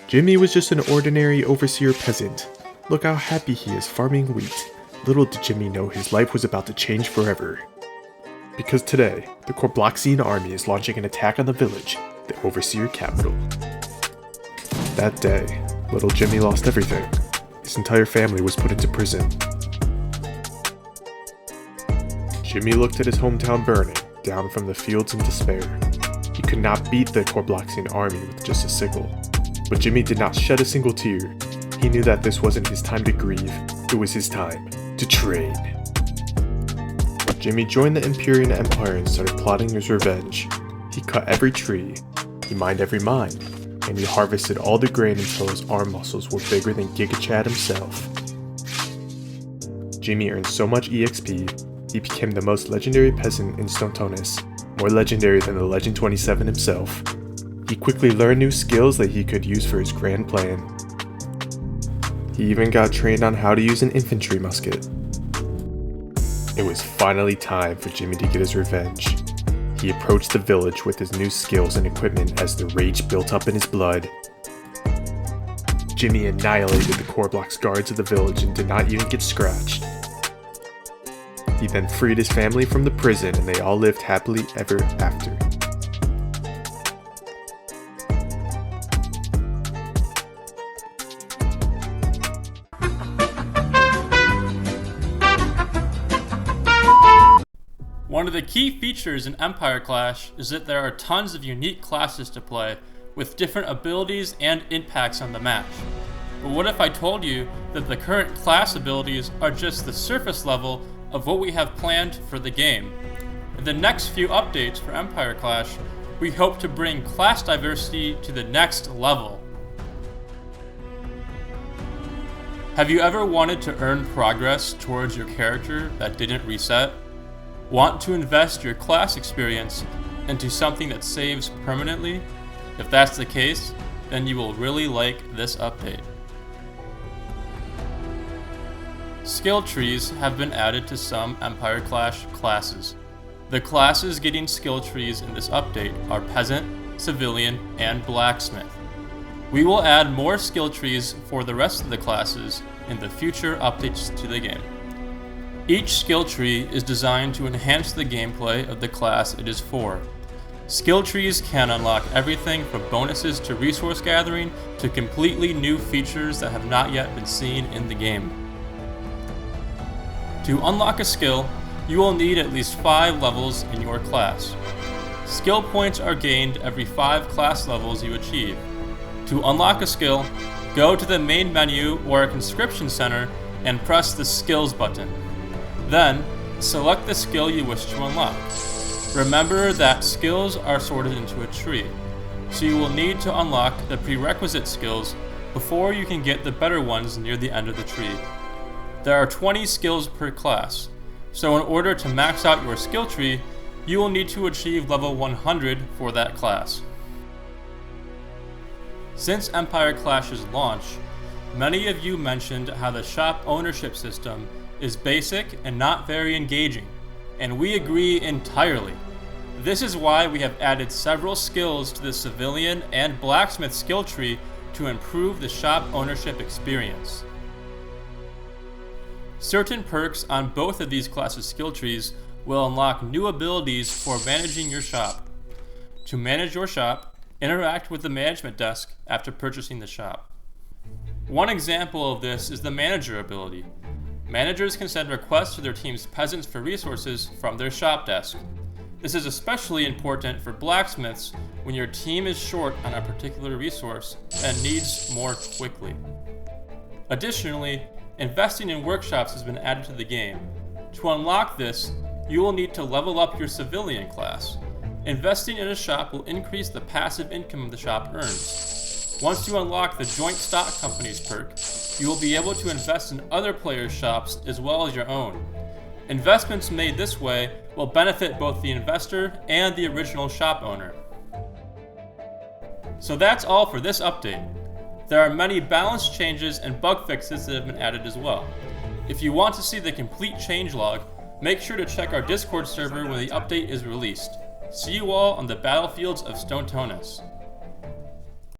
Jimmy was just an ordinary overseer peasant. Look how happy he is farming wheat. Little did Jimmy know his life was about to change forever. Because today, the ROBLOX'S army is launching an attack on the village, the overseer capital. That day, little Jimmy lost everything. His entire family was put into prison. Jimmy looked at his hometown burning, down from the fields in despair. He could not beat the ROBLOX'S army with just a sickle. But Jimmy did not shed a single tear. He knew that this wasn't his time to grieve, it was his time to train. Jimmy joined the Imperial Empire and started plotting his revenge. He cut every tree, he mined every mine, and he harvested all the grain until his arm muscles were bigger than Giga himself. Jimmy earned so much EXP, he became the most legendary peasant in Stonetonis, more legendary than the Legend 27 himself. He quickly learned new skills that he could use for his grand plan. He even got trained on how to use an infantry musket. It was finally time for Jimmy to get his revenge. He approached the village with his new skills and equipment as the rage built up in his blood. Jimmy annihilated the ROBLOX guards of the village and did not even get scratched. He then freed his family from the prison and they all lived happily ever after. One of the key features in Empire Clash is that there are tons of unique classes to play, with different abilities and impacts on the match. But what if I told you that the current class abilities are just the surface level of what we have planned for the game? In the next few updates for Empire Clash, we hope to bring class diversity to the next level. Have you ever wanted to earn progress towards your character that didn't reset? Want to invest your class experience into something that saves permanently? If that's the case, then you will really like this update. Skill trees have been added to some Empire Clash classes. The classes getting skill trees in this update are Peasant, Civilian, and Blacksmith. We will add more skill trees for the rest of the classes in the future updates to the game. Each skill tree is designed to enhance the gameplay of the class it is for. Skill trees can unlock everything from bonuses to resource gathering to completely new features that have not yet been seen in the game. To unlock a skill, you will need at least 5 levels in your class. Skill points are gained every 5 class levels you achieve. To unlock a skill, go to the main menu or a conscription center and press the skills button. Then, select the skill you wish to unlock. Remember that skills are sorted into a tree, so you will need to unlock the prerequisite skills before you can get the better ones near the end of the tree. There are 20 skills per class, so in order to max out your skill tree, you will need to achieve level 100 for that class. Since Empire Clash's launch, many of you mentioned how the shop ownership system is basic and not very engaging, and we agree entirely. This is why we have added several skills to the Civilian and Blacksmith skill tree to improve the shop ownership experience. Certain perks on both of these classes' skill trees will unlock new abilities for managing your shop. To manage your shop, interact with the management desk after purchasing the shop. One example of this is the Manager ability. Managers can send requests to their team's peasants for resources from their shop desk. This is especially important for blacksmiths when your team is short on a particular resource and needs more quickly. Additionally, investing in workshops has been added to the game. To unlock this, you will need to level up your Civilian class. Investing in a shop will increase the passive income the shop earns. Once you unlock the Joint Stock Companies perk, you will be able to invest in other players' shops as well as your own. Investments made this way will benefit both the investor and the original shop owner. So that's all for this update. There are many balance changes and bug fixes that have been added as well. If you want to see the complete changelog, make sure to check our Discord server when the update is released. See you all on the battlefields of Stonetonis.